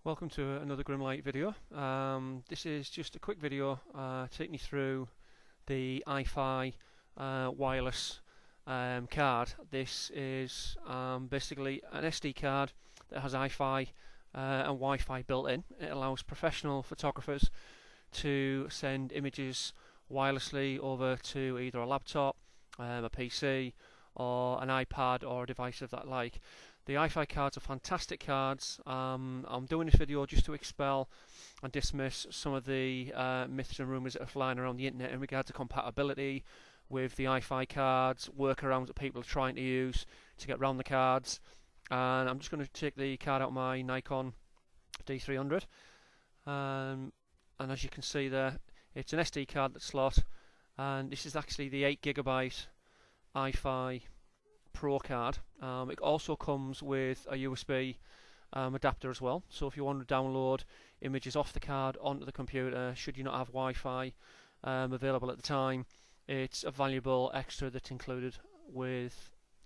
Welcome to another GrimLight video. This is just a quick video taking you through the EyeFi wireless card. This is basically an SD card that has EyeFi and Wi-Fi built in. It allows professional photographers to send images wirelessly over to either a laptop, a PC, or an iPad or a device of that like. The EyeFi cards are fantastic cards. I'm doing this video just to expel and dismiss some of the myths and rumours that are flying around the internet in regard to compatibility with the EyeFi cards, workarounds that people are trying to use to get around the cards. And I'm just going to take the card out of my Nikon D300. And as you can see there, it's an SD card that slot, and this is actually the 8GB EyeFi Pro card. It also comes with a USB adapter as well, so if you want to download images off the card onto the computer, should you not have Wi-Fi available at the time, it's a valuable extra that's included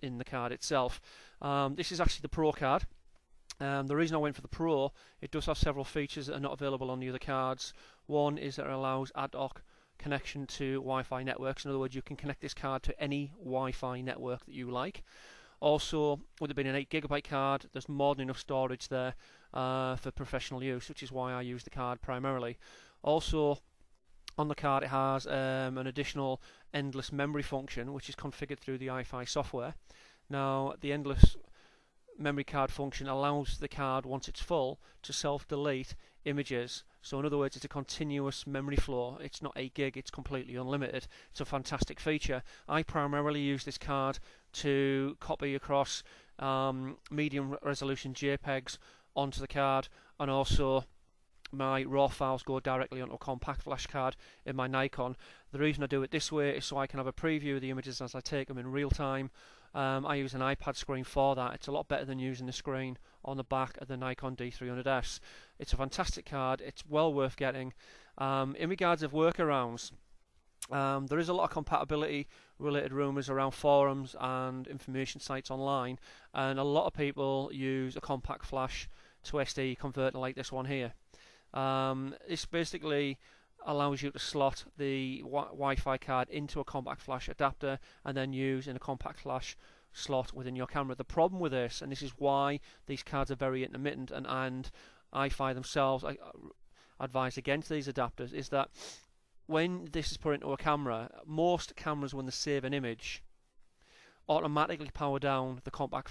in the card itself. This is actually the Pro card. The reason I went for the Pro, it does have several features that are not available on the other cards. One is that it allows ad hoc connection to Wi-Fi networks. In other words, you can connect this card to any Wi-Fi network that you like. Also, with it being an 8GB card, there's more than enough storage there for professional use, which is why I use the card primarily. Also, on the card it has an additional endless memory function, which is configured through the EyeFi software. Now, the endless memory card function allows the card, once it's full, to self-delete images. So in other words, it's a continuous memory flow. It's not 8GB, it's completely unlimited. It's a fantastic feature. I primarily use this card to copy across medium resolution JPEGs onto the card, and also my RAW files go directly onto a compact flash card in my Nikon. The reason I do it this way is so I can have a preview of the images as I take them in real time. I use an iPad screen for that. It's a lot better than using the screen on the back of the Nikon D300s. It's a fantastic card. It's well worth getting. In regards of workarounds, there is a lot of compatibility related rumours around forums and information sites online, and a lot of people use a compact flash to SD converter like this one here. This basically allows you to slot the Wi-Fi card into a compact flash adapter and then use in a compact flash slot within your camera. The problem with this, and this is why these cards are very intermittent, and EyeFi themselves advise against these adapters, is that when this is put into a camera, most cameras, when they save an image, automatically power down the compact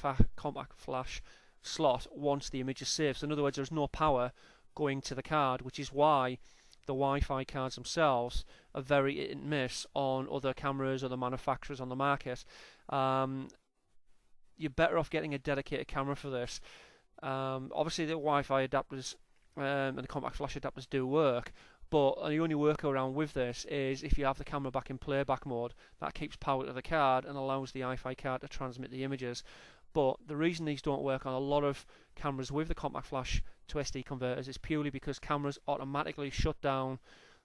flash slot once the image is saved. So in other words, there's no power going to the card, which is why the Wi-Fi cards themselves are very hit and miss on other cameras, other manufacturers on the market. You're better off getting a dedicated camera for this. Obviously the Wi-Fi adapters and the compact flash adapters do work, but the only workaround with this is if you have the camera back in playback mode. That keeps power to the card and allows the EyeFi card to transmit the images. But the reason these don't work on a lot of cameras with the compact flash to SD converters is purely because cameras automatically shut down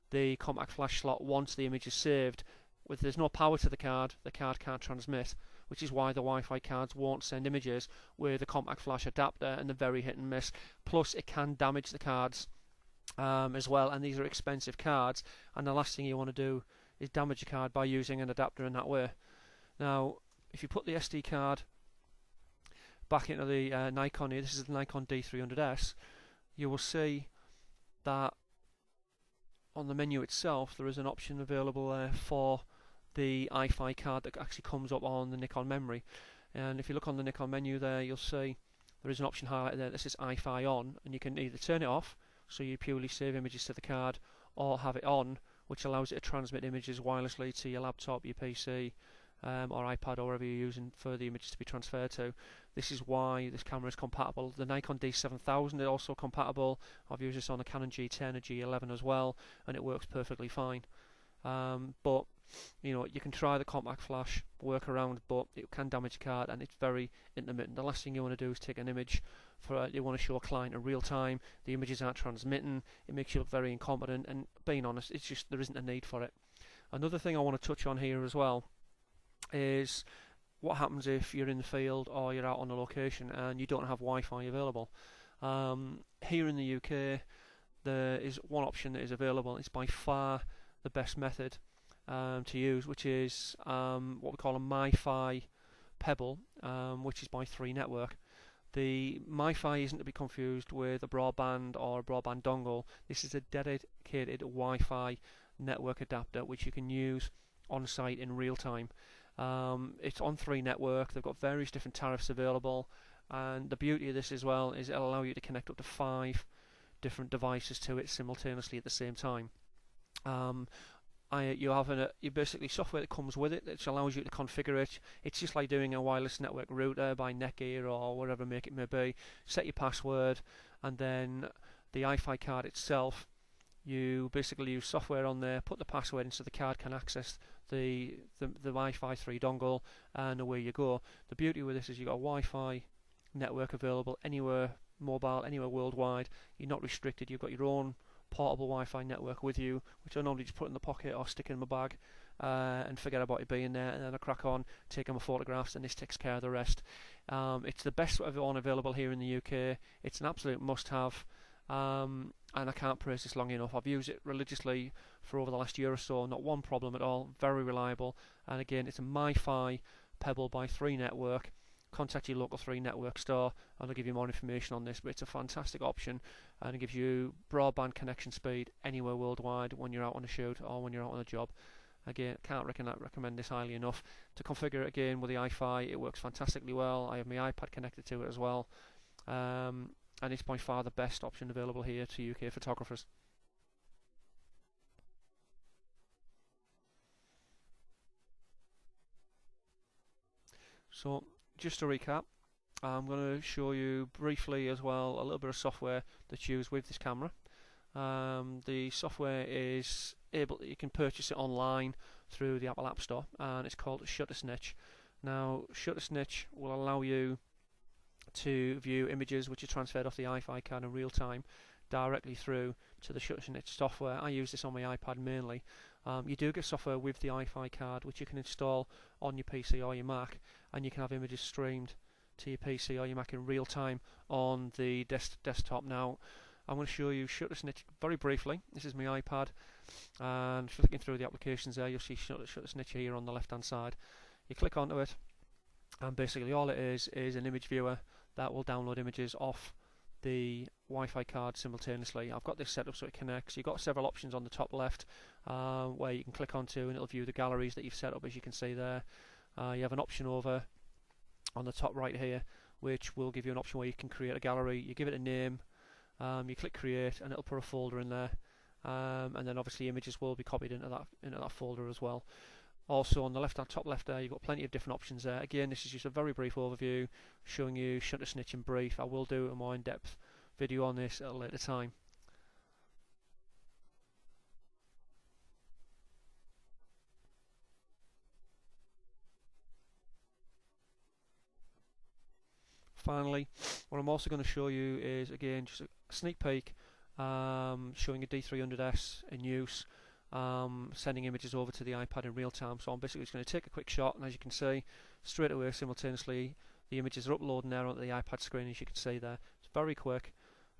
the compact flash slot once the image is saved. If there's no power to the card can't transmit, which is why the Wi-Fi cards won't send images with a compact flash adapter, and they're very hit and miss. Plus, it can damage the cards as well, and these are expensive cards, and the last thing you want to do is damage a card by using an adapter in that way. Now, if you put the SD card back into the Nikon here, this is the Nikon D300s, you will see that on the menu itself there is an option available there for the EyeFi card that actually comes up on the Nikon memory. And if you look on the Nikon menu there, you'll see there is an option highlighted there that says EyeFi on, and you can either turn it off, so you purely save images to the card, or have it on, which allows it to transmit images wirelessly to your laptop, your PC, or iPad, or wherever you're using for the images to be transferred to. This is why this camera is compatible. The Nikon D7000 is also compatible. I've used this on the Canon G10 and G11 as well, and it works perfectly fine. But you know, you can try the compact flash workaround, but it can damage the card and it's very intermittent. The last thing you want to do is take an image you want to show a client in real time. The images aren't transmitting. It makes you look very incompetent, and being honest, it's just there isn't a need for it. Another thing I want to touch on here as well is what happens if you're in the field or you're out on a location and you don't have Wi-Fi available. Here in the UK, there is one option that is available. It's by far the best method to use, which is what we call a MiFi Pebble, which is by 3 network. The MiFi isn't to be confused with a broadband or a broadband dongle. This is a dedicated Wi-Fi network adapter which you can use on site in real time. It's on 3 network. They've got various different tariffs available, and the beauty of this as well is it'll allow you to connect up to 5 different devices to it simultaneously at the same time. You basically software that comes with it that allows you to configure it. It's just like doing a wireless network router by Netgear or whatever make it may be. Set your password, and then the EyeFi card itself, you basically use software on there, put the password in so the card can access the Wi-Fi 3 dongle, and away you go. The beauty with this is you've got a Wi-Fi network available anywhere, mobile, anywhere worldwide. You're not restricted. You've got your own portable Wi-Fi network with you, which I normally just put in the pocket or stick in my bag and forget about it being there, and then I crack on taking my photographs, and this takes care of the rest. It's the best one available here in the UK. It's an absolute must-have, and I can't praise this long enough. I've used it religiously for over the last year or so, not one problem at all, very reliable. And again, it's a MiFi Pebble by 3 network. Contact your local 3 network store and I'll give you more information on this, but it's a fantastic option, and it gives you broadband connection speed anywhere worldwide when you're out on a shoot or when you're out on a job. Again, can't recommend this highly enough. To configure it again with the EyeFi, it works fantastically well. I have my iPad connected to it as well, and it's by far the best option available here to UK photographers. So just to recap, I'm going to show you briefly as well a little bit of software that's used with this camera. The software is you can purchase it online through the Apple App Store, and it's called Shutter Snitch. Now, Shutter Snitch will allow you to view images which are transferred off the EyeFi card in real time directly through to the Shutter Snitch software. I use this on my iPad mainly. You do get software with the EyeFi card which you can install on your PC or your Mac, and you can have images streamed to your PC or your Mac in real time on the desktop. Now, I'm going to show you Shutter Snitch very briefly. This is my iPad, and flicking through the applications there, you'll see Shutter Snitch here on the left hand side. You click onto it, and basically all it is an image viewer that will download images off the Wi-Fi card simultaneously. I've got this set up so it connects. You've got several options on the top left where you can click onto, and it'll view the galleries that you've set up, as you can see there. You have an option over on the top right here which will give you an option where you can create a gallery. You give it a name, you click create, and it'll put a folder in there, and then obviously images will be copied into that folder as well. Also on the top left there, you've got plenty of different options there. Again, this is just a very brief overview showing you Shutter Snitch in brief. I will do a more in-depth video on this at a later time. Finally, what I'm also going to show you is, again, just a sneak peek showing a D300s in use, sending images over to the iPad in real time. So I'm basically just going to take a quick shot, and as you can see, straight away simultaneously the images are uploading there onto the iPad screen, as you can see there. It's very quick,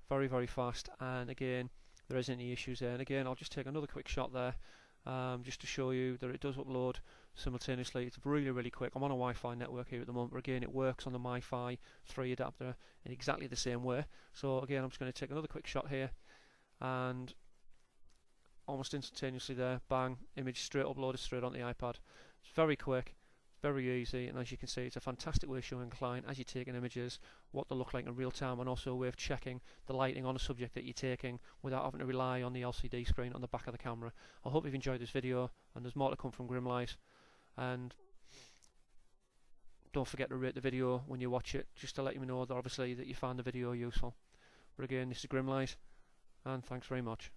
very fast, and again, there isn't any issues there. And again, I'll just take another quick shot there just to show you that it does upload simultaneously. It's really quick. I'm on a Wi-Fi network here at the moment, but again, it works on the MiFi 3 adapter in exactly the same way. So again, I'm just going to take another quick shot here, and almost instantaneously there, bang, image straight uploaded straight on the iPad. It's very quick, very easy, and as you can see, it's a fantastic way of showing a client as you're taking images what they look like in real time, and also a way of checking the lighting on a subject that you're taking without having to rely on the LCD screen on the back of the camera. I hope you've enjoyed this video, and there's more to come from GrimLight. And don't forget to rate the video when you watch it, just to let you know that obviously that you found the video useful. But again, this is GrimLight, and thanks very much.